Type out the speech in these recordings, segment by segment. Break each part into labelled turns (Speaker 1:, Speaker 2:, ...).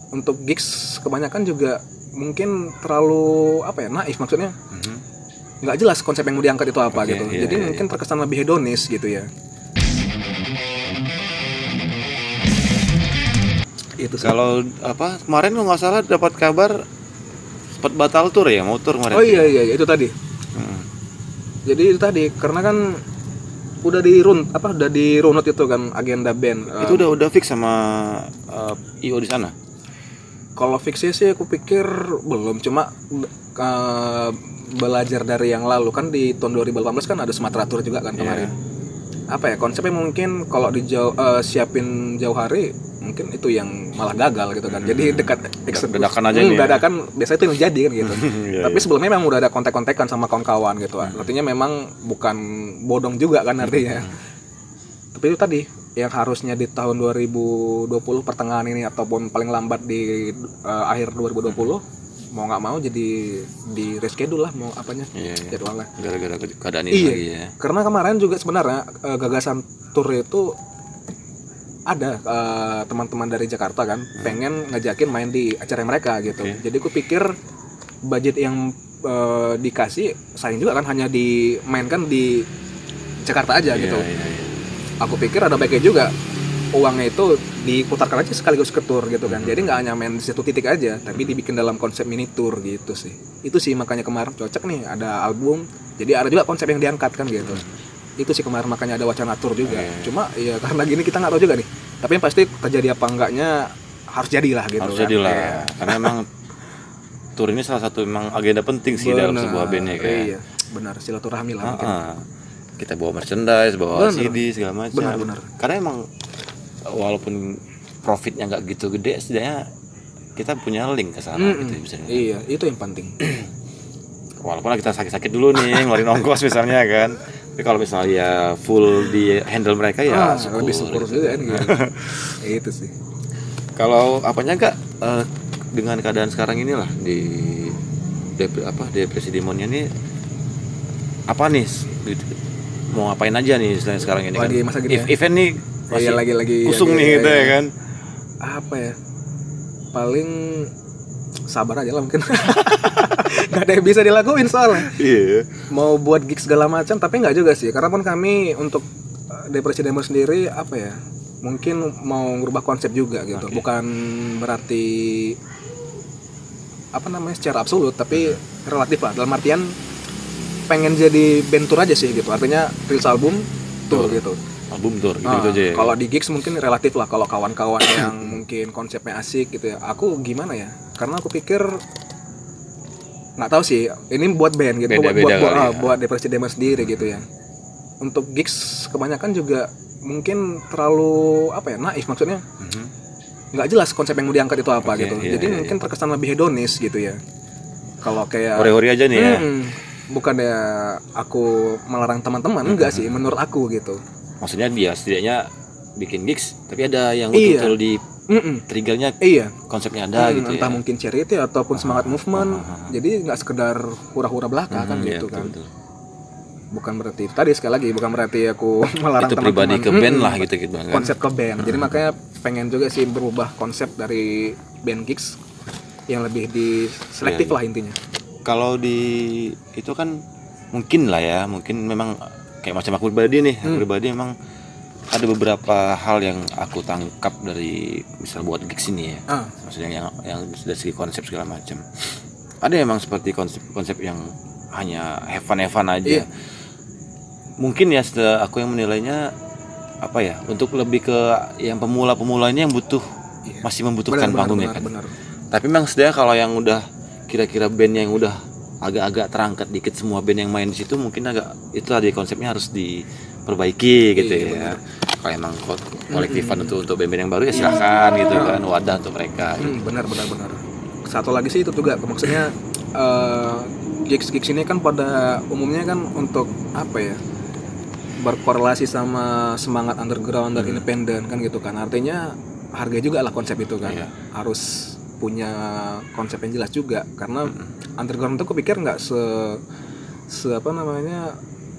Speaker 1: untuk gigs kebanyakan juga mungkin terlalu naif, maksudnya nggak jelas konsep yang mau diangkat itu apa gitu. Jadi mungkin terkesan lebih hedonis gitu ya. Itu sih.
Speaker 2: Kalau kemarin kalau nggak salah dapat kabar sempat batal tour ya, mau tour kemarin.
Speaker 1: Oh iya itu tadi. Jadi itu tadi karena kan udah dirunut itu kan agenda band.
Speaker 2: Itu udah fix sama IO di sana.
Speaker 1: Kalau fixnya sih aku pikir belum, cuma belajar dari yang lalu kan di tahun 2018 kan ada Sumatera Tour juga kan kemarin. Konsepnya mungkin kalau siapin jauh hari mungkin itu yang malah gagal gitu kan. Jadi
Speaker 2: dadakan aja nih.
Speaker 1: Dadakan biasanya itu yang jadi kan gitu. Tapi sebelumnya memang udah ada kontak-kontakan sama kawan-kawan gitu. Artinya memang bukan bodong juga kan artinya. Tapi itu tadi yang harusnya di tahun 2020 pertengahan ini ataupun paling lambat di akhir 2020 mau nggak mau jadi di reschedule lah mau jadwalnya
Speaker 2: gara-gara keadaan ini lagi ya.
Speaker 1: Karena kemarin juga sebenarnya gagasan tour itu ada teman-teman dari Jakarta kan pengen ngajakin main di acara mereka gitu. Jadi aku pikir budget yang dikasih sayang juga kan hanya dimainkan di Jakarta aja gitu. Aku pikir ada baiknya juga uangnya itu diputarkan aja sekaligus ke tour gitu kan. Jadi nggak hanya main di satu titik aja, tapi dibikin dalam konsep mini tour gitu sih. Itu sih makanya kemarin cocok nih ada album. Jadi ada juga konsep yang diangkat kan gitu. Itu sih kemarin makanya ada wacana tour juga. Cuma ya karena gini kita nggak tahu juga nih. Tapi yang pasti terjadi apa enggaknya harus jadilah gitu.
Speaker 2: Harus jadilah. Karena emang tour ini salah satu emang agenda penting sih dalam sebuah band ya kayak.
Speaker 1: Iya, benar silaturahmi lah mungkin.
Speaker 2: Kita bawa merchandise, bawa CD segala macam.
Speaker 1: Benar.
Speaker 2: Karena emang walaupun profitnya nggak gitu gede, setidaknya kita punya link ke sana gitu misalnya.
Speaker 1: Iya, itu yang penting.
Speaker 2: Walaupun kita sakit-sakit dulu nih ngeluarin ongkos misalnya kan. Tapi kalau misalnya ya full di handle mereka ya
Speaker 1: lebih syukur juga kan gitu. Itu sih.
Speaker 2: Kalau apanya enggak dengan keadaan sekarang inilah di depresi demonnya nih apa nih mau ngapain aja nih istilahnya sekarang ini
Speaker 1: lagi
Speaker 2: kan
Speaker 1: masa gini
Speaker 2: event nih masih
Speaker 1: lagi
Speaker 2: kusung nih gitu ya kan.
Speaker 1: Apa ya, paling sabar aja lah mungkin. Gak ada yang bisa dilakuin soalnya. Mau buat gigs segala macam tapi nggak juga sih, karena pun kami untuk depresi demo sendiri mungkin mau ngubah konsep juga gitu. Bukan berarti secara absolut, tapi relatif lah, dalam artian pengen jadi band tour aja sih gitu. Artinya rilis album tour gitu.
Speaker 2: Album tour gitu aja ya.
Speaker 1: Kalau di gigs mungkin relatif lah, kalau kawan-kawan yang mungkin konsepnya asik gitu ya. Aku gimana ya? Karena aku pikir nggak tahu sih, ini buat band gitu, buat depresi demo sendiri gitu ya. Untuk gigs kebanyakan juga mungkin terlalu naif, maksudnya nggak jelas konsep yang mau diangkat itu apa gitu. Jadi mungkin terkesan lebih hedonis gitu ya. Kalau kayak
Speaker 2: hore-hore aja nih ya.
Speaker 1: Bukannya aku melarang teman-teman, enggak sih menurut aku gitu.
Speaker 2: Maksudnya dia setidaknya bikin gigs tapi ada yang betul-betul di triggernya, konsepnya ada gitu
Speaker 1: entah
Speaker 2: ya.
Speaker 1: mungkin charity ataupun semangat movement. Jadi nggak sekedar hura-hura belaka kan gitu kan.
Speaker 2: Betul.
Speaker 1: Bukan berarti tadi sekali lagi bukan berarti aku melarang
Speaker 2: itu
Speaker 1: teman-teman
Speaker 2: pribadi ke band lah gitu kan.
Speaker 1: Konsep ke band. Jadi makanya pengen juga sih berubah konsep dari band gigs yang lebih selektif lah intinya.
Speaker 2: Kalau di itu kan mungkin memang kayak macam aku pribadi nih, memang ada beberapa hal yang aku tangkap dari misal buat gigs ini ya. Maksudnya yang dari segi konsep segala macam. Ada memang seperti konsep yang hanya have fun aja. Mungkin ya setelah aku yang menilainya untuk lebih ke yang pemula ini yang masih membutuhkan panggungnya kan. Benar. Tapi memang sebenarnya kalau yang udah kira-kira band yang udah agak-agak terangkat dikit, semua band yang main di situ mungkin itu tadi konsepnya harus diperbaiki gitu ya. Kalau emang kolektifan untuk band-band yang baru ya silakan gitu kan, wadah untuk mereka.
Speaker 1: Benar. Satu lagi sih itu juga maksudnya gigs ini kan pada umumnya kan untuk berkorelasi sama semangat underground dan independen kan gitu kan. Artinya harga juga lah konsep itu kan. Harus punya konsep yang jelas juga, karena underground itu aku pikir nggak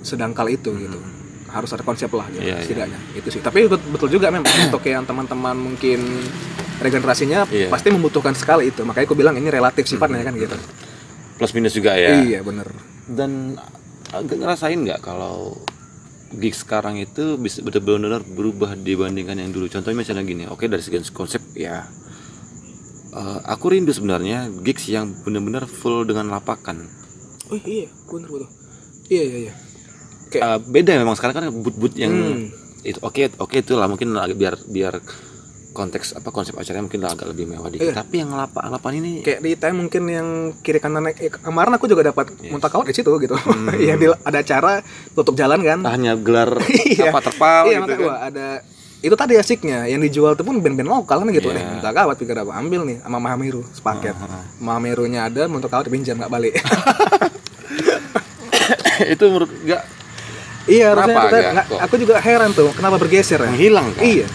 Speaker 1: sedangkal itu gitu. Harus ada konsep lah gitu, setidaknya itu sih. Tapi betul juga memang untuk yang teman-teman mungkin regenerasinya pasti membutuhkan sekali itu. Makanya aku bilang ini relatif sifatnya kan gitu.
Speaker 2: Plus minus juga ya.
Speaker 1: Iya bener.
Speaker 2: Dan agak ngerasain nggak kalau gig sekarang itu bisa benar-benar berubah dibandingkan yang dulu? Contohnya misalnya gini, oke dari segi konsep ya, aku rindu sebenarnya gigs yang benar-benar full dengan lapakan.
Speaker 1: Oh iya, bener. Iya.
Speaker 2: Beda memang sekarang kan boot yang itu oke itulah mungkin biar konteks konsep acaranya mungkin agak lebih mewah dikit. Tapi yang lapan ini
Speaker 1: kayak di time mungkin yang kiri kanan kemarin aku juga dapat Muntakawat di situ gitu. Iya, ada acara tutup jalan kan.
Speaker 2: Hanya gelar terpal
Speaker 1: gitu kan. Ada itu tadi asiknya yang dijual tuh pun band-band lokal kan gitu. Muntakawat pikir apa ambil nih sama Mahameru sepaket. Mahamerunya ada, Muntakawat dipinjam enggak balik.
Speaker 2: Itu menurut enggak.
Speaker 1: Iya, harusnya aku juga heran tuh kenapa bergeser ya.
Speaker 2: Menghilang kan?
Speaker 1: Iya.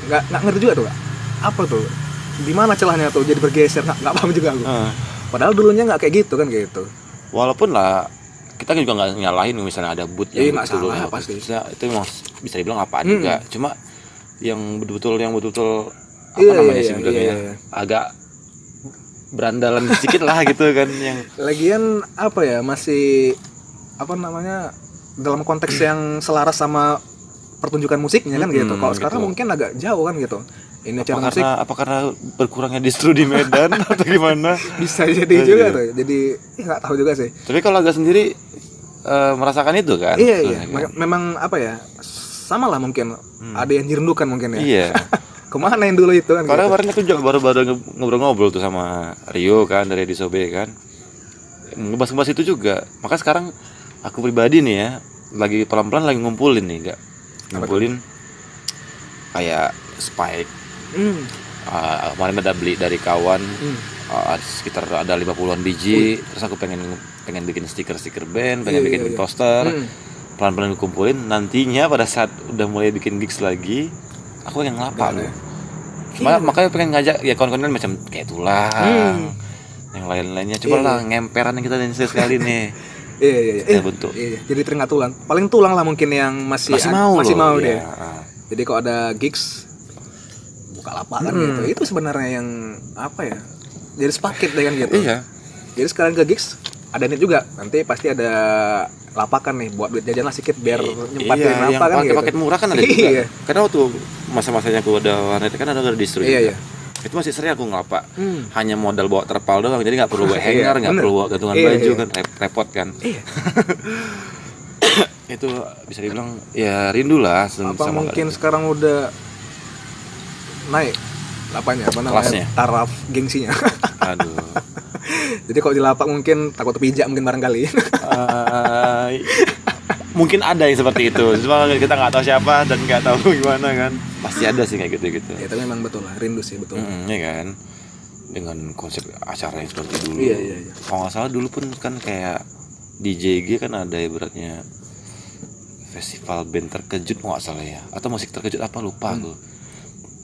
Speaker 1: Nggak ngerti juga tuh Kak. Apa tuh di mana celahnya tuh jadi bergeser, nggak paham juga aku. Padahal dulunya nggak kayak gitu kan gitu.
Speaker 2: Walaupun lah kita juga nggak nyalahin misalnya ada boot yang
Speaker 1: nggak salah pasti
Speaker 2: itu memang bisa dibilang apaan juga. Cuma yang betul-betul apa namanya sih bilangnya agak berandalan sedikit lah gitu kan. Yang
Speaker 1: lagian apa ya, masih apa namanya dalam konteks yang selaras sama pertunjukan musiknya kan gitu. Kalau sekarang mungkin agak jauh kan gitu. Ini acara musik
Speaker 2: apa karena berkurangnya distro di Medan atau gimana?
Speaker 1: Bisa jadi juga tuh. Jadi nggak tahu juga sih.
Speaker 2: Tapi kalau agak sendiri merasakan itu kan?
Speaker 1: Iya. Memang apa ya? Sama lah mungkin. Ada yang dirindukan mungkin ya.
Speaker 2: Iya.
Speaker 1: Kemana yang dulu itu kan?
Speaker 2: Karena kemarin aku juga baru ngobrol-ngobrol tuh sama Rio kan dari Disobe kan. Ngebahas itu juga. Maka sekarang aku pribadi nih ya lagi pelan-pelan lagi ngumpulin nih kayak Spike. Kemarin ada beli dari kawan sekitar ada 50-an biji. Terus aku pengen bikin stiker band, pengen bikin poster. Pelan-pelan kumpulin, nantinya pada saat udah mulai bikin gigs lagi aku yang ngelapak loh. Makanya pengen ngajak ya kawan-kawan macam kayak tulang yang lain-lainnya. Coba lah ngemperan yang kita sekali nih.
Speaker 1: Iya.
Speaker 2: Bentuk.
Speaker 1: Iya. Jadi teringat tulang. Paling tulang lah mungkin yang masih mau deh. Jadi kalau ada gigs buka lapangan gitu. Itu sebenarnya yang apa ya? Jadi sepaket deh kan gitu.
Speaker 2: Iya.
Speaker 1: Jadi sekarang ke gigs ada nih juga. Nanti pasti ada lapakan nih buat duit jajan lah sedikit biar nyempatin apa kan gitu.
Speaker 2: Paket murah kan ada juga. Karena waktu masa-masanya aku ada warnet kan ada distro juga. Iya. Itu masih sering aku ngelapak. Hanya modal bawa terpal doang, jadi nggak perlu bawa hanger, nggak perlu bawa gantungan baju kan, repot kan. Itu bisa dibilang ya rindu lah.
Speaker 1: Apa mungkin sekarang udah naik apa namanya taraf gengsinya.
Speaker 2: Aduh.
Speaker 1: Jadi kalau di lapak mungkin takut terpijak mungkin barangkali.
Speaker 2: Mungkin ada yang seperti itu, cuma kita nggak tahu siapa dan nggak tahu gimana kan. Pasti ada sih kayak gitu.
Speaker 1: Ya tapi memang betul lah, rindu sih betul.
Speaker 2: Iya kan, dengan konsep acara yang seperti dulu.
Speaker 1: Iya.
Speaker 2: Kalau nggak salah dulu pun kan kayak di JG kan ada ibaratnya festival band terkejut nggak salah ya, atau musik terkejut apa lupa tuh.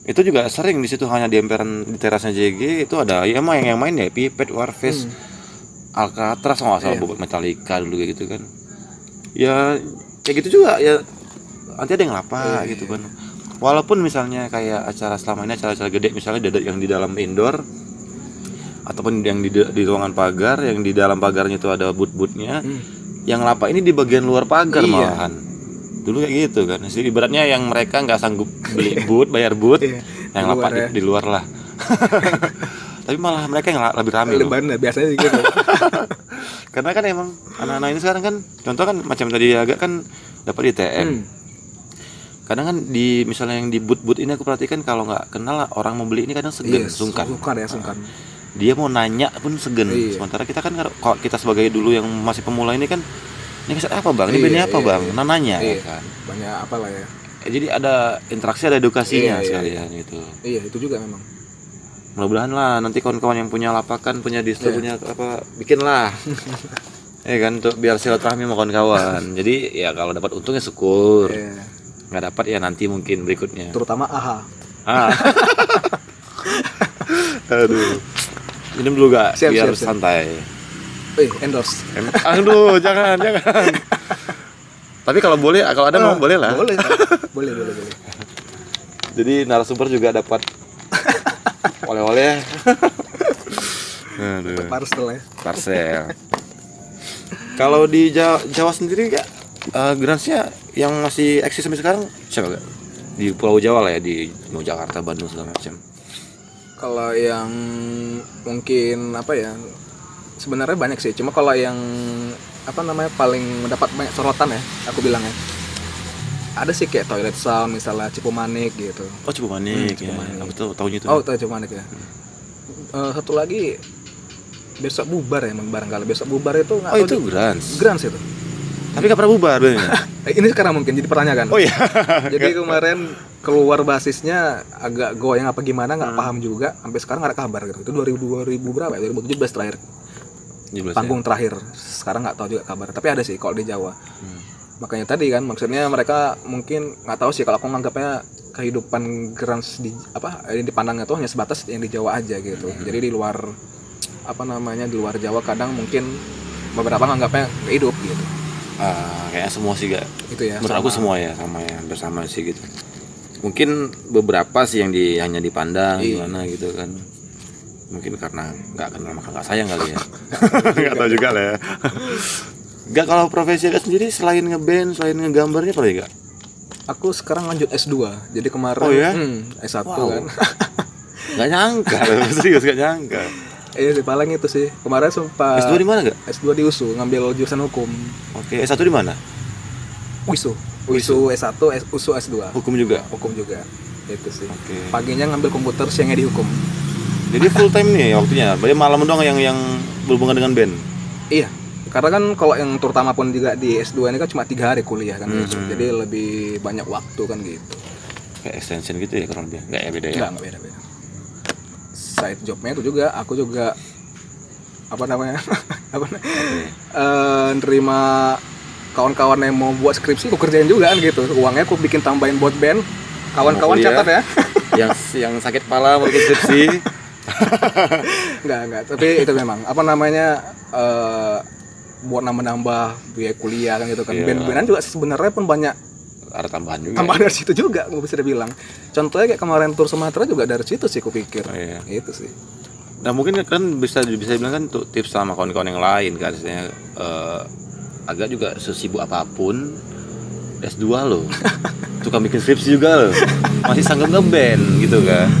Speaker 2: Itu juga sering di situ, hanya di emperan di terasnya JG itu ada ya emang yang main ya Pipet, Warface, Alcatraz nggak salah, Bobot Metallica dulu kayak gitu kan. Ya kayak gitu juga ya, nanti ada yang lapak gitu kan. Walaupun misalnya kayak acara selama ini acara-acara gede misalnya yang di dalam indoor ataupun yang di ruangan pagar, yang di dalam pagarnya itu ada boot-bootnya, yang lapak ini di bagian luar pagar malahan. Dulu kayak gitu kan. Jadi ibaratnya yang mereka nggak sanggup beli boot, bayar boot, yang lapak di luar lah. Tapi malah mereka yang lebih ramai loh.
Speaker 1: Biasanya gitu.
Speaker 2: Karena kan emang anak-anak ini sekarang kan, contoh kan macam tadi agak kan dapat di TM. Kadang kan di misalnya yang di boot ini aku perhatikan kalau nggak kenal orang mau beli ini kadang segan, sungkan. Dia mau nanya pun segan. Sementara kita kan kalau kita sebagai dulu yang masih pemula ini kan, ini keset apa bang? Ini bandnya apa bang? Nanya kan.
Speaker 1: Banyak apa lah ya.
Speaker 2: Jadi ada interaksi, ada edukasinya sekalian itu.
Speaker 1: Iya itu juga memang.
Speaker 2: Mudah-mudahan lah nanti kawan-kawan yang punya lapakan, punya distro, punya apa, bikin lah. Ya kan, untuk biar silaturahmi sama kawan-kawan. Jadi ya kalau dapat untungnya syukur. Nggak dapat ya nanti mungkin berikutnya.
Speaker 1: Terutama AHA.
Speaker 2: Aduh. Minum dulu gak? Biar santai.
Speaker 1: Endorse.
Speaker 2: Aduh, jangan. Tapi kalau boleh, kalau ada mau boleh lah.
Speaker 1: Boleh. Boleh.
Speaker 2: Jadi narasumber juga dapat oleh-oleh. Aduh.
Speaker 1: Parcel ya.
Speaker 2: Parcel. Kalau di Jawa sendiri ya, Gransnya yang masih eksis sampai sekarang siapa gak? Di Pulau Jawa lah ya, di mau Jakarta, Bandung segala macam.
Speaker 1: Kalau yang mungkin apa ya, sebenarnya banyak sih, cuma kalau yang apa namanya paling mendapat banyak sorotan ya, aku bilang ya, ada sih kayak Toilet Sound misalnya, Cipumanik gitu.
Speaker 2: Oh, Cipumanik,
Speaker 1: Cipumanik.
Speaker 2: ya. Aku tahu itu.
Speaker 1: Oh, tahu Cipumanik ya. Satu lagi Besok Bubar ya, barangkali Besok Bubar itu nggak
Speaker 2: Oh,
Speaker 1: tahu
Speaker 2: itu Grans.
Speaker 1: Grans itu.
Speaker 2: Tapi nggak pernah bubar bener.
Speaker 1: Ini sekarang mungkin jadi pertanyaan.
Speaker 2: Oh iya.
Speaker 1: Jadi kemarin keluar basisnya agak goyang apa gimana nggak paham juga, sampai sekarang nggak ada kabar gitu. Itu 2000 berapa ya? 2017 terakhir.
Speaker 2: 17,
Speaker 1: Panggung terakhir. Sekarang nggak tahu juga kabar. Tapi ada sih kalau di Jawa. Makanya tadi kan maksudnya mereka mungkin nggak tahu sih, kalau aku nganggapnya kehidupan Grans di apa yang dipandangnya tuh hanya sebatas yang di Jawa aja gitu. Jadi di luar apa namanya, di luar Jawa kadang mungkin beberapa nganggapnya nggak hidup gitu.
Speaker 2: Kayaknya semua sih gak.
Speaker 1: Itu ya.
Speaker 2: Menurut aku semua ya sama ya, bersama sih gitu. Mungkin beberapa sih yang hanya dipandang gimana gitu kan. Mungkin karena nggak kenal maka nggak sayang kali ya. Nggak tahu juga lah ya. Gak, kalau profesi Gak sendiri selain ngeband, selain ngegambarnya apa lagi Gak?
Speaker 1: Aku sekarang lanjut S2. Jadi kemarin
Speaker 2: Oh ya?
Speaker 1: S1
Speaker 2: Wow.
Speaker 1: kan.
Speaker 2: Gak nyangka, serius gak nyangka.
Speaker 1: Iya sih, paling itu sih. Kemarin sumpah
Speaker 2: S2 di mana Gak?
Speaker 1: S2 di USU, ngambil jurusan hukum.
Speaker 2: Oke, S1 di mana?
Speaker 1: USU S1, USU S2.
Speaker 2: Hukum juga.
Speaker 1: Hukum juga. Itu sih.
Speaker 2: Oke.
Speaker 1: Paginya ngambil komputer, siangnya di hukum.
Speaker 2: Jadi full time nih waktunya. Berarti malam doang yang berhubungan dengan band.
Speaker 1: Iya. Karena kan kalau yang terutama pun juga di S2 ini kan cuma 3 hari kuliah kan gitu. Jadi lebih banyak waktu kan gitu.
Speaker 2: Kayak extension gitu ya kurang lebih. Enggak ya, beda ya.
Speaker 1: Enggak beda-beda. Side jobnya itu juga, aku juga apa namanya? Nerima kawan-kawan yang mau buat skripsi, aku kerjain juga kan gitu. Uangnya aku bikin tambahin buat band. Kawan-kawan catat ya.
Speaker 2: yang sakit kepala mau bikin skripsi.
Speaker 1: Enggak, tapi itu memang apa namanya buat nambah-nambah biaya kuliah kan gitu kan.
Speaker 2: Iya.
Speaker 1: Band-bandan juga sebenarnya pun banyak
Speaker 2: Ada tambahan juga.
Speaker 1: tambahan dari situ juga, nggak bisa dibilang. Contohnya kayak kemarin tur Sumatera juga dari situ sih aku pikir.
Speaker 2: Oh, iya.
Speaker 1: Itu sih.
Speaker 2: Nah mungkin kan bisa dibilang kan tuh tips sama kawan-kawan yang lain kan, istilahnya agak juga sesibuk apapun S2 loh, tukang bikin skripsi juga loh, masih sanggup ngeband gitu kan.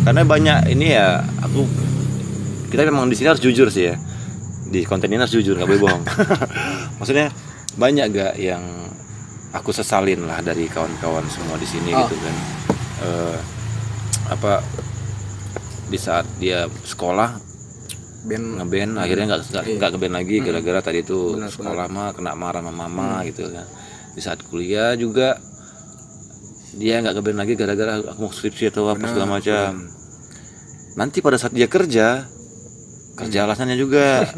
Speaker 2: Karena banyak ini ya, kita memang di sini harus jujur sih ya, di konten ini harus jujur, nggak boleh bohong. Maksudnya banyak gak yang aku sesalin lah dari kawan-kawan semua di sini gitu kan. Di saat dia sekolah ngeband akhirnya nggak ngeband lagi gara-gara tadi itu sekolah mah kena marah sama mama gitu kan. Di saat kuliah juga dia nggak ngeband lagi gara-gara aku mau skripsi atau apa segala macam. Nanti pada saat dia kerja alasannya juga.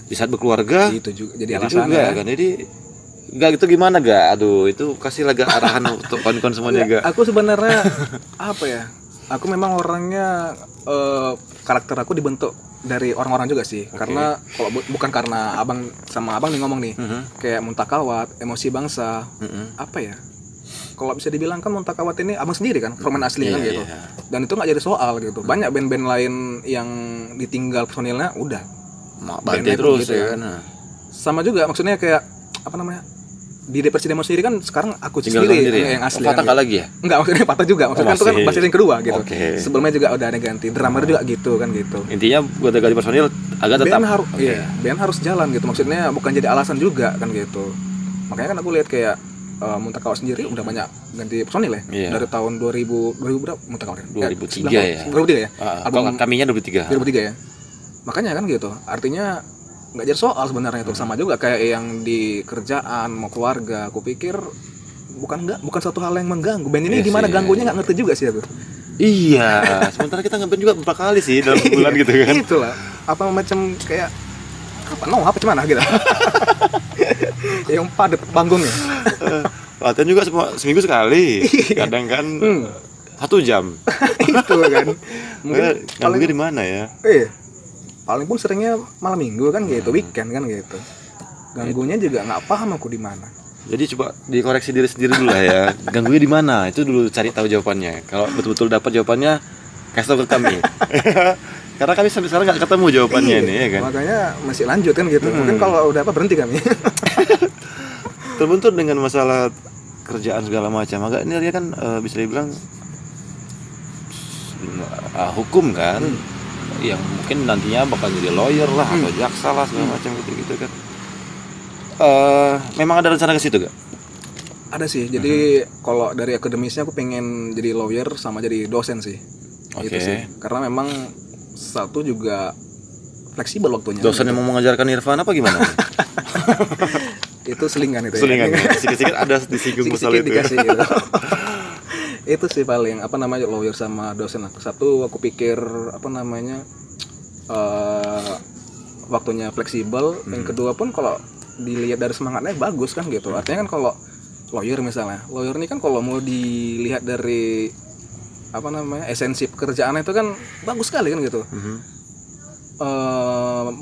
Speaker 2: Di saat berkeluarga
Speaker 1: Itu juga jadi
Speaker 2: itu
Speaker 1: alasannya
Speaker 2: juga kan. Jadi nggak gitu gimana gak? Aduh itu kasih lagi arahan untuk kawan-kawan semuanya gak?
Speaker 1: Aku sebenarnya apa ya? Aku memang orangnya karakter aku dibentuk dari orang-orang juga sih. Karena kalau bukan karena abang sama abang nih ngomong nih, kayak Muntakawat, Emosi Bangsa, apa ya? Kalau bisa dibilang kan Muntakawat ini abang sendiri kan, forman asli kan gitu. Dan itu nggak jadi soal gitu. Banyak band-band lain yang ditinggal personilnya udah
Speaker 2: bantai terus
Speaker 1: gitu
Speaker 2: ya.
Speaker 1: Sama juga maksudnya kayak apa namanya? Di Depresi Demo sendiri kan sekarang aku
Speaker 2: Tinggal
Speaker 1: sendiri yang asli.
Speaker 2: Patah
Speaker 1: kan,
Speaker 2: nggak lagi ya?
Speaker 1: Enggak, maksudnya patah juga. Maksudnya kan itu kan basis yang kedua gitu. Sebelumnya juga udah ada ganti. Drummer juga gitu kan gitu.
Speaker 2: Intinya buat ganti personil agak tetap.
Speaker 1: Band harus jalan gitu. Maksudnya bukan jadi alasan juga kan gitu. Makanya kan aku lihat kayak Muntakawat sendiri udah banyak ganti personil ya. Dari tahun 2000 berapa Muntakawat ya?
Speaker 2: 2003 ya.
Speaker 1: 2003 ya.
Speaker 2: Album kaminya 2003.
Speaker 1: 2003 ya. Makanya kan gitu. Artinya nggak jadi soal sebenarnya itu. Sama juga kayak yang di kerjaan mau keluarga, aku pikir bukan suatu hal yang mengganggu. Band ini gimana ganggunya nggak ngerti juga sih aku.
Speaker 2: Iya, sementara kita ngeband juga beberapa kali sih dalam bulan gitu kan.
Speaker 1: Itulah apa macam kayak apa cuman gitu. Yang padat panggungnya.
Speaker 2: Latihan juga seminggu sekali. Kadang kan 1 jam.
Speaker 1: Itu kan. Mungkin
Speaker 2: ganggunya di mana ya?
Speaker 1: Paling pun seringnya malam minggu kan gitu, weekend kan gitu. Ganggunya juga nggak paham aku di mana.
Speaker 2: Jadi coba dikoreksi diri sendiri dulu lah ya. Ganggunya di mana? Itu dulu cari tahu jawabannya. Kalau betul-betul dapat jawabannya, kasih tahu ke kami. Karena kami sampai sekarang nggak ketemu jawabannya nih, ya kan.
Speaker 1: Makanya masih lanjut kan gitu. Mungkin kalau udah apa berhenti kami.
Speaker 2: Terbentur dengan masalah kerjaan segala macam. Agak ini dia kan bisa dibilang hukum kan, yang mungkin nantinya bakal jadi lawyer lah atau jaksa lah segala macam gitu kan. Memang ada rencana ke situ gak?
Speaker 1: Ada sih. Jadi kalau dari akademisnya aku pengen jadi lawyer sama jadi dosen sih. Gitu sih. Karena memang satu juga fleksibel waktunya.
Speaker 2: Dosen yang mau mengajarkan Irfan apa gimana?
Speaker 1: Itu selingan itu.
Speaker 2: Selingan ya. Sedikit-sedikit ada disinggung masalah itu.
Speaker 1: Dikasih gitu. Itu sih paling apa namanya lawyer sama dosen. Satu aku pikir apa namanya waktunya fleksibel. Yang kedua pun kalau dilihat dari semangatnya bagus kan gitu. Artinya kan kalau lawyer misalnya, lawyer ini kan kalau mau dilihat dari apa namanya esensi pekerjaan itu kan bagus sekali kan gitu.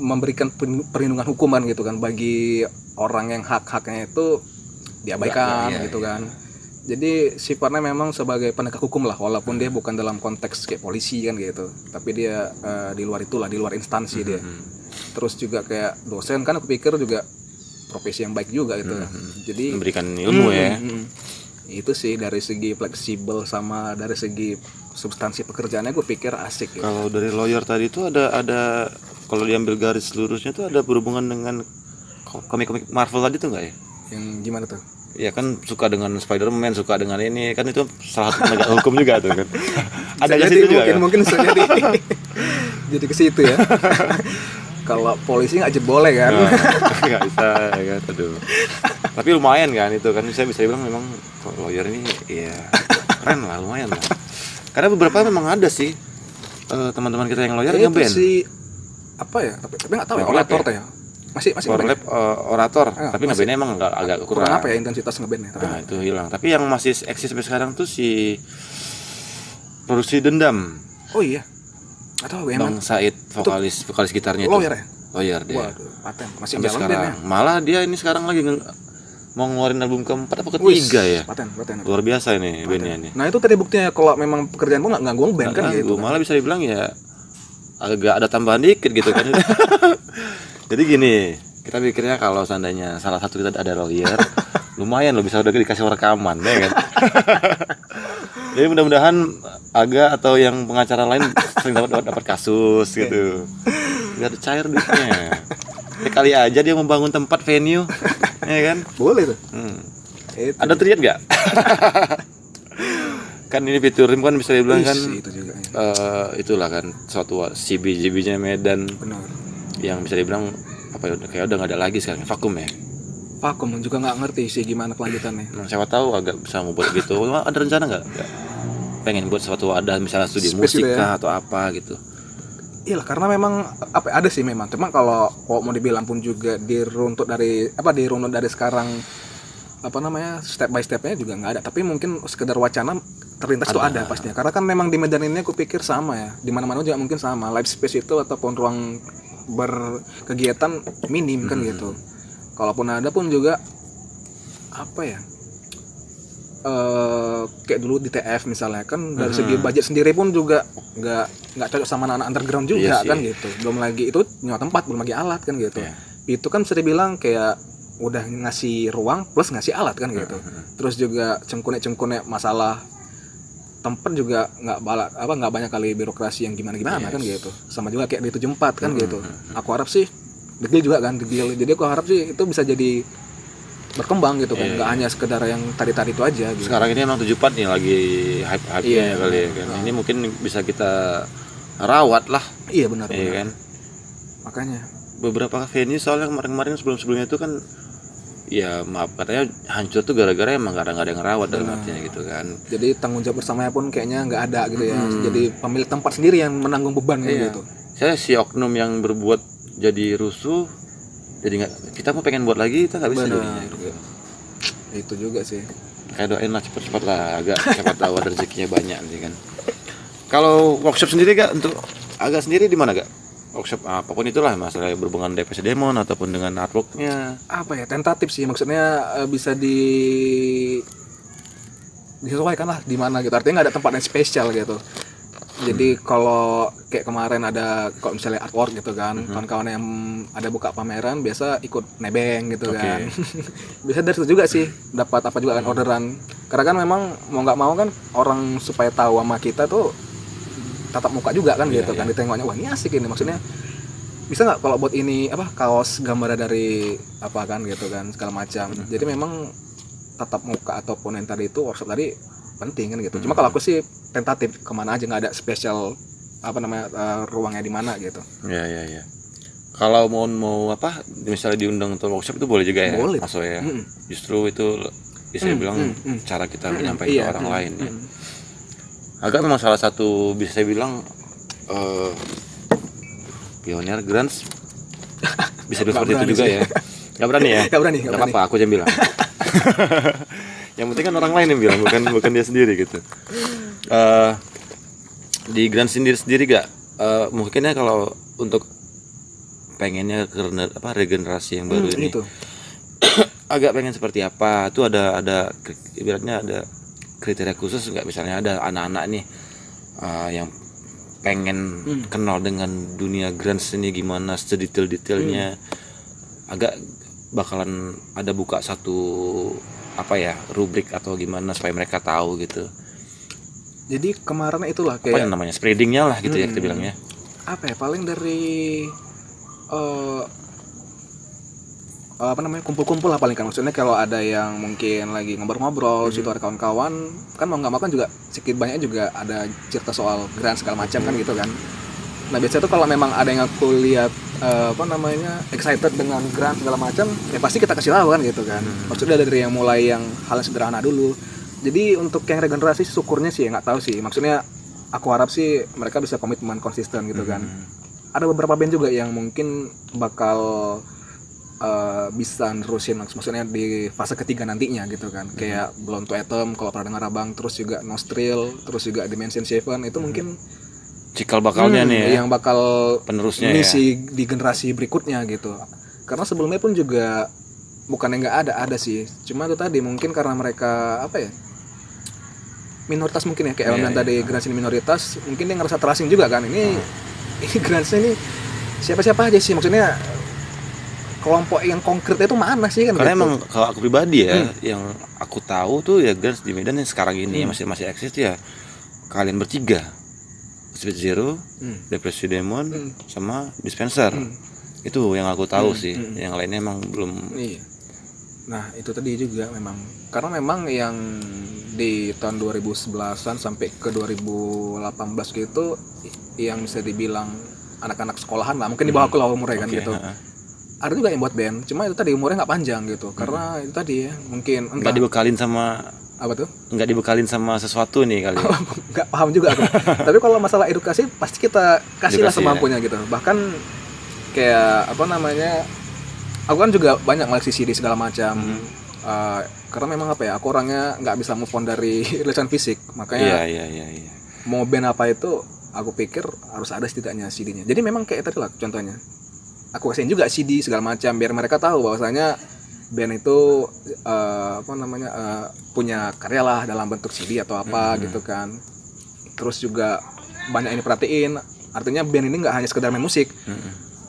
Speaker 1: Memberikan perlindungan hukuman gitu kan bagi orang yang hak-haknya itu diabaikan gitu kan. Jadi sifatnya memang sebagai penegak hukum lah, walaupun dia bukan dalam konteks kayak polisi kan gitu, tapi dia di luar itulah, di luar instansi dia. Terus juga kayak dosen kan aku pikir juga profesi yang baik juga gitu. Jadi
Speaker 2: memberikan ilmu ya.
Speaker 1: Itu sih dari segi fleksibel sama dari segi substansi pekerjaannya gue pikir asik gitu.
Speaker 2: Kalau dari lawyer tadi itu ada kalau diambil garis lurusnya tuh ada berhubungan dengan komik-komik Marvel tadi tuh nggak ya?
Speaker 1: Yang gimana tuh?
Speaker 2: Ya kan suka dengan Spider-Man, suka dengan ini kan itu salah satu penegak hukum juga tuh kan. Ada ke situ juga.
Speaker 1: Mungkin bisa jadi. Jadi ke situ ya. Kalau polisi nggak boleh kan?
Speaker 2: Nggak bisa ya kan, aduh. Tapi lumayan kan itu kan, saya bisa bilang memang lawyer ini ya keren lah, lumayan lah. Karena beberapa memang ada sih teman-teman kita yang lawyer nge-band.
Speaker 1: Itu sih apa ya? Tapi nggak tahu ya orator ya. Masih
Speaker 2: Lab orator, tapi nge-bandnya emang agak kurang.
Speaker 1: Apa ya intensitas nge-bandnya?
Speaker 2: Nah, itu hilang. Tapi yang masih eksis sampai sekarang tuh si Produksi Dendam.
Speaker 1: Oh iya. Atau
Speaker 2: Bang Said, vokalis gitarnya itu. Lawyer dia.
Speaker 1: Waduh, paten. Masih
Speaker 2: sampai
Speaker 1: jalan
Speaker 2: sekarang.
Speaker 1: ya?
Speaker 2: Malah dia ini sekarang lagi mau ngeluarin album keempat apa ketiga ya.
Speaker 1: Paten.
Speaker 2: Luar biasa ini bandnya nih.
Speaker 1: Nah itu tadi buktinya kalau memang pekerjaan pun nggak ganggu band kan gitu.
Speaker 2: Malah bisa dibilang ya agak ada tambahan dikit gitu kan. Jadi gini, kita pikirnya kalau seandainya salah satu kita ada lawyer, lumayan loh bisa udah dikasih rekaman ya kan. Jadi mudah-mudahan Aga atau yang pengacara lain sering dapat kasus gitu. Biar cair duitnya. Kali aja dia membangun tempat venue, ya kan?
Speaker 1: Boleh tuh.
Speaker 2: Ada triad nggak? Kan ini Fiturim kan bisa dibilang kan
Speaker 1: itu juga,
Speaker 2: itulah kan suatu CB-nya Medan.
Speaker 1: Benar.
Speaker 2: Yang bisa dibilang apa ya kayak udah nggak ada lagi sekarang, vakum ya.
Speaker 1: Vakum juga nggak ngerti sih gimana kelanjutannya.
Speaker 2: Nah, siapa tahu agak bisa mau buat gitu. Ada rencana nggak? Pengen buat suatu wadah misalnya studi musik kah atau apa gitu.
Speaker 1: Iyalah karena memang apa ada sih memang. Cuma kalau mau dibilang pun juga dirunut dari sekarang apa namanya step by stepnya juga nggak ada. Tapi mungkin sekedar wacana terlintas itu ada pastinya. Karena kan memang di Medan ini aku pikir sama ya. Di mana-mana juga mungkin sama. Live space itu ataupun ruang berkegiatan minim kan gitu. Kalaupun ada pun juga apa ya? Kayak dulu di TF misalnya kan dari segi budget sendiri pun juga nggak cocok sama anak underground juga kan gitu. Belum lagi itu nyewa tempat, belum lagi alat kan gitu. Itu kan bisa dibilang kayak udah ngasih ruang plus ngasih alat kan gitu. Terus juga cengkunek masalah tempat juga nggak banyak kali birokrasi yang gimana kan gitu. Sama juga kayak di 74 kan gitu. Aku harap sih Degil juga kan Degil. Jadi aku harap sih itu bisa jadi berkembang gitu kan, nggak hanya sekedar yang tadi itu aja gitu.
Speaker 2: Sekarang ini emang 74 nih lagi hype-nya kali ya kan. Ini mungkin bisa kita rawat lah.
Speaker 1: Iya benar.
Speaker 2: Kan?
Speaker 1: Makanya
Speaker 2: beberapa venue soalnya kemarin sebelumnya itu kan ya maaf katanya hancur tuh gara-gara emang nggak ada yang ngerawat dalam artinya gitu kan. Jadi
Speaker 1: tanggung jawab bersamanya pun kayaknya nggak ada gitu ya. Jadi pemilik tempat sendiri yang menanggung beban gitu.
Speaker 2: Saya si oknum yang berbuat jadi rusuh, jadi nggak, kita mau pengen buat lagi kita nggak bisa jadinya gitu.
Speaker 1: Itu juga sih.
Speaker 2: Kayak doain lah cepet-cepet lah, agak siapa tahu ada rezekinya banyak nih kan. Kalau workshop sendiri gak untuk agak sendiri di mana gak? Workshop apapun itulah masalah berhubungan DPC Demon ataupun dengan artworknya.
Speaker 1: Apa ya tentatif sih maksudnya bisa disesuaikan lah di mana gitu. Artinya nggak ada tempat yang spesial gitu. Jadi kalau kayak kemarin ada kalau misalnya artwork gitu kan, kawan-kawan yang ada buka pameran biasa ikut nebeng gitu kan. Bisa dari situ juga sih dapat apa juga kan orderan. Karena kan memang mau nggak mau kan orang supaya tahu sama kita tuh tatap muka juga kan gitu kan, ditengoknya wah ini asik ini, maksudnya bisa nggak kalau buat ini apa kaos gambar dari apa kan gitu kan segala macam. Jadi memang tatap muka ataupun yang tadi itu workshop tadi penting kan gitu. Cuma kalau aku sih tentatif kemana aja, nggak ada spesial apa namanya ruangnya di mana gitu.
Speaker 2: Ya. Kalau mau apa misalnya diundang untuk workshop itu boleh juga ya,
Speaker 1: boleh.
Speaker 2: Mas ya. Justru itu bisa dibilang cara kita menyampaikan ke orang lain ya. Agak memang salah satu bisa saya bilang pionir grunge bisa seperti itu juga ya. Nggak berani ya?
Speaker 1: Nggak berani.
Speaker 2: Nggak apa-apa, aku aja bilang. Yang penting kan orang lain yang bilang, bukan dia sendiri gitu. Di grunge sendiri gak mungkinnya kalau untuk pengennya karena apa regenerasi yang baru ini
Speaker 1: itu.
Speaker 2: agak pengen seperti apa? Itu ada ibaratnya ada kriteria khusus nggak? Misalnya ada anak-anak nih yang pengen kenal dengan dunia grunge ini gimana sedetail-detailnya, agak bakalan ada buka satu apa ya rubrik atau gimana supaya mereka tahu gitu.
Speaker 1: Jadi kemarin itulah kayak
Speaker 2: apa yang namanya spreadingnya lah gitu ya kita bilangnya.
Speaker 1: Apa ya paling dari apa namanya kumpul-kumpul lah paling kan, maksudnya kalau ada yang mungkin lagi ngobrol-ngobrol situ ada kawan-kawan kan mau nggak mau kan juga sedikit banyak juga ada cerita soal grunge segala macam kan gitu kan. Nah biasanya tuh kalau memang ada yang aku lihat apa namanya excited dengan grunge segala macam ya pasti kita kasih tahu kan gitu kan. Maksudnya dari yang mulai yang hal yang sederhana dulu. Jadi untuk yang regenerasi syukurnya sih nggak tahu sih, maksudnya aku harap sih mereka bisa komitmen konsisten gitu kan. Ada beberapa band juga yang mungkin bakal bisa nerusin maksudnya di fase ketiga nantinya gitu kan. Kayak Blown to Atom kalau pernah dengar abang, terus juga Nostril, terus juga Dimension Seven itu mungkin
Speaker 2: cikal bakalnya nih ya,
Speaker 1: yang bakal
Speaker 2: penerusnya
Speaker 1: misi ya di generasi berikutnya gitu. Karena sebelumnya pun juga bukannya nggak ada sih, cuma itu tadi mungkin karena mereka apa ya minoritas mungkin ya, kayak elemen tadi grunge ini minoritas, mungkin dia ngerasa terasing juga kan. Ini grunge ini siapa-siapa aja sih, maksudnya kelompok yang konkret itu mana sih kan?
Speaker 2: Karena
Speaker 1: gitu.
Speaker 2: emang kalau aku pribadi ya, yang aku tahu tuh ya grunge di Medan yang sekarang ini masih eksis ya kalian bertiga, Sweet Zero, Depresi Demon, sama Dispenser. Itu yang aku tahu sih. Yang lainnya emang belum.
Speaker 1: Iya. Nah itu tadi juga memang karena memang yang di tahun 2011an sampai ke 2018 gitu yang bisa dibilang anak-anak sekolahan lah, mungkin di bawah aku lah umurnya kan gitu. Ada juga yang buat band, cuma itu tadi umurnya nggak panjang gitu, karena itu tadi ya mungkin
Speaker 2: nggak dibekalin sama
Speaker 1: apa tuh?
Speaker 2: Nggak dibekalin sama sesuatu nih kali.
Speaker 1: Nggak paham juga aku. Tapi kalau masalah edukasi pasti kita kasih lah semampunya gitu. Bahkan kayak apa namanya? Aku kan juga banyak ngoleksi CD segala macam. Karena memang apa ya? Aku orangnya nggak bisa move on dari rilisan fisik. Makanya
Speaker 2: Iya.
Speaker 1: mau band apa itu, aku pikir harus ada setidaknya CD-nya. Jadi memang kayak tadi lah contohnya. Aku kasihin juga CD segala macam biar mereka tahu bahwasanya band itu apa namanya punya karya lah dalam bentuk CD atau apa gitu kan. Terus juga banyak ini perhatiin, artinya band ini nggak hanya sekedar main musik,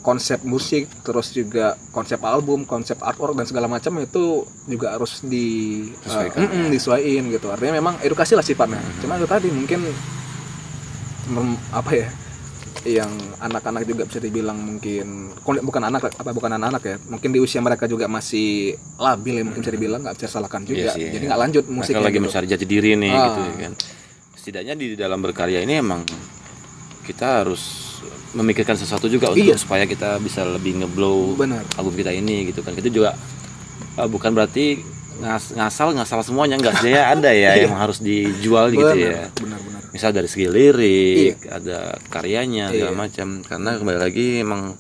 Speaker 1: konsep musik, terus juga konsep album, konsep artwork dan segala macam itu juga harus disesuaikan gitu. Artinya memang edukasi lah sifatnya. Cuma itu tadi mungkin apa ya? Yang anak-anak juga bisa dibilang mungkin bukan anak ya, mungkin di usia mereka juga masih labil ya, mungkin bisa dibilang nggak bisa salahkan juga, jadi nggak lanjut musiknya.
Speaker 2: Mereka lagi
Speaker 1: gitu.
Speaker 2: mencari jati diri nih gitu kan. Setidaknya di dalam berkarya ini emang kita harus memikirkan sesuatu juga untuk supaya kita bisa lebih ngeblow album kita ini gitu kan. Kita juga bukan berarti ngasal semuanya, enggak sih ya, ada ya yang harus dijual gitu ya.
Speaker 1: Benar.
Speaker 2: Misal dari segi lirik, ada karyanya segala macam. Karena kembali lagi emang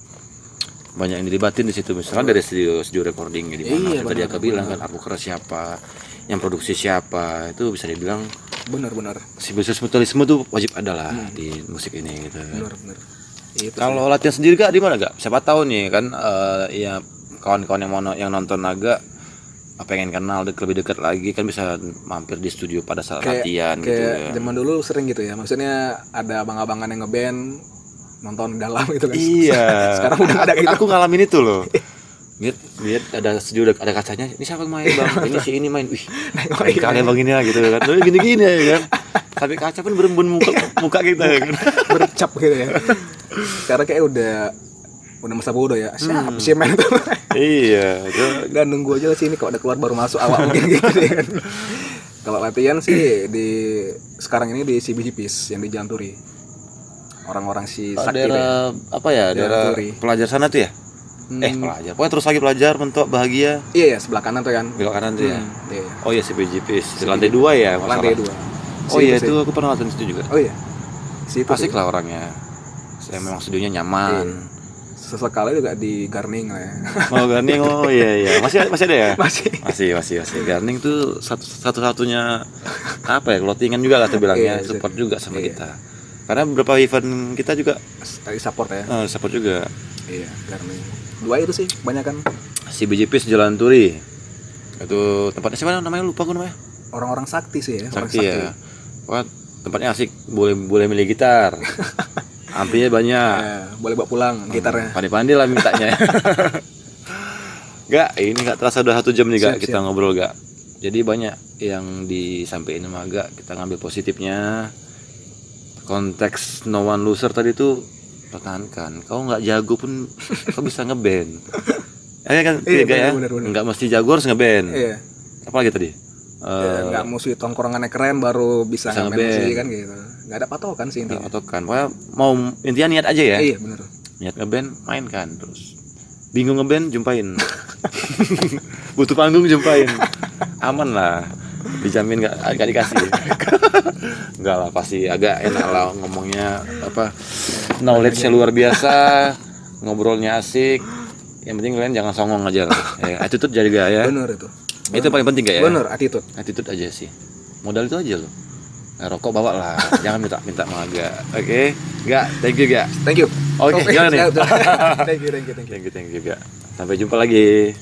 Speaker 2: banyak yang dilibatin di situ. Misalnya dari studio recording di mana tadi aku bilang kan artworker siapa, yang produksi siapa, itu bisa dibilang
Speaker 1: benar.
Speaker 2: Si bisnis mutualisme tuh wajib ada lah di musik ini gitu.
Speaker 1: Benar.
Speaker 2: Kalau latihan sendiri gak di mana gak? Siapa tahu nih kan ya kawan-kawan yang nonton agak pengen kenal lebih dekat lagi kan bisa mampir di studio pada saat latihan gitu
Speaker 1: kayak
Speaker 2: ya.
Speaker 1: zaman dulu sering gitu ya, maksudnya ada abang-abangan yang ngeband nonton di dalam gitu kan.
Speaker 2: Iya.
Speaker 1: Sekarang udah ada gitu.
Speaker 2: Aku ngalamin itu loh. Lihat ada studio ada kacanya. Ini siapa yang main bang? Ini si ini main. Wih, kalian bang ini ya gitu kan. Gini-gini ya kan. Tapi kaca pun berembun muka kita ya kan.
Speaker 1: Bercap gitu ya. Sekarang kayak udah masa bodoh ya. Siapa sih main tuh?
Speaker 2: Iya.
Speaker 1: Dan nunggu aja sih ini kalau udah keluar baru masuk awal mungkin gitu ya kan. Kalau latihan sih sekarang ini di CBGPs yang di Jalan Turi. Orang-orang si sakti
Speaker 2: daerah apa ya? Daerah pelajar sana tuh ya? Pelajar. Pokoknya terus lagi pelajar mentok bahagia.
Speaker 1: Iya, sebelah kanan tuh kan.
Speaker 2: Belok kanan tuh ya.
Speaker 1: Iya.
Speaker 2: Oh iya CBGPs. Di lantai 2 ya?
Speaker 1: Lantai 2.
Speaker 2: Oh iya itu aku pernah latihan situ juga.
Speaker 1: Oh iya. Situ
Speaker 2: asik lah orangnya. Saya memang studionya nyaman.
Speaker 1: Iya. Sesekali juga di Garning lah ya.
Speaker 2: Oh Garning, oh iya. Masih ada ya?
Speaker 1: Masih.
Speaker 2: Garning tuh satu-satunya apa ya, clothingan juga lah terbilangnya, support juga sama kita. Karena beberapa event kita juga
Speaker 1: support ya.
Speaker 2: Support juga.
Speaker 1: Iya, Garning. 2 itu sih kebanyakan.
Speaker 2: CBGPs Jalan Turi. Itu tempatnya siapa namanya, lupa gue namanya.
Speaker 1: Orang-orang sakti sih ya.
Speaker 2: Sakti ya. Wah, tempatnya asik, boleh milih gitar. Amplinya banyak.
Speaker 1: Ya, boleh bawa pulang gitarnya.
Speaker 2: Pandai-pandai lah mintanya. Gak, ini gak terasa udah 1 jam nih gak kita ngobrol gak. Jadi banyak yang disampaikan sama Gak, kita ngambil positifnya. Konteks no one loser tadi tuh pertahankan. Kau nggak jago pun kau bisa ngeband. Kan iya, ya. Nggak mesti jago harus ngeband.
Speaker 1: Iya.
Speaker 2: Apalagi tadi?
Speaker 1: Nggak mesti tongkrongannya keren baru bisa ngeband kan gitu. Nggak ada patokan sih intinya.
Speaker 2: Patokan. Pokoknya mau intinya niat aja ya.
Speaker 1: Iya benar.
Speaker 2: Niat ngeband mainkan terus. Bingung ngeband jumpain. Butuh panggung jumpain. Aman lah. Dijamin nggak dikasih. Enggak lah, pasti agak enak lah ngomongnya, apa, knowledge-nya luar biasa, ngobrolnya asik. Yang penting kalian jangan songong aja lah. Attitude jadi gak ya.
Speaker 1: Benar itu.
Speaker 2: Itu paling penting gak ya?
Speaker 1: Benar, attitude
Speaker 2: aja sih. Modal itu aja loh. Rokok bawa lah, jangan minta sama Gak. Oke. Gak, thank you Gak.
Speaker 1: Thank you.
Speaker 2: Oke, gimana nih?
Speaker 1: Thank you Gak.
Speaker 2: Sampai jumpa lagi.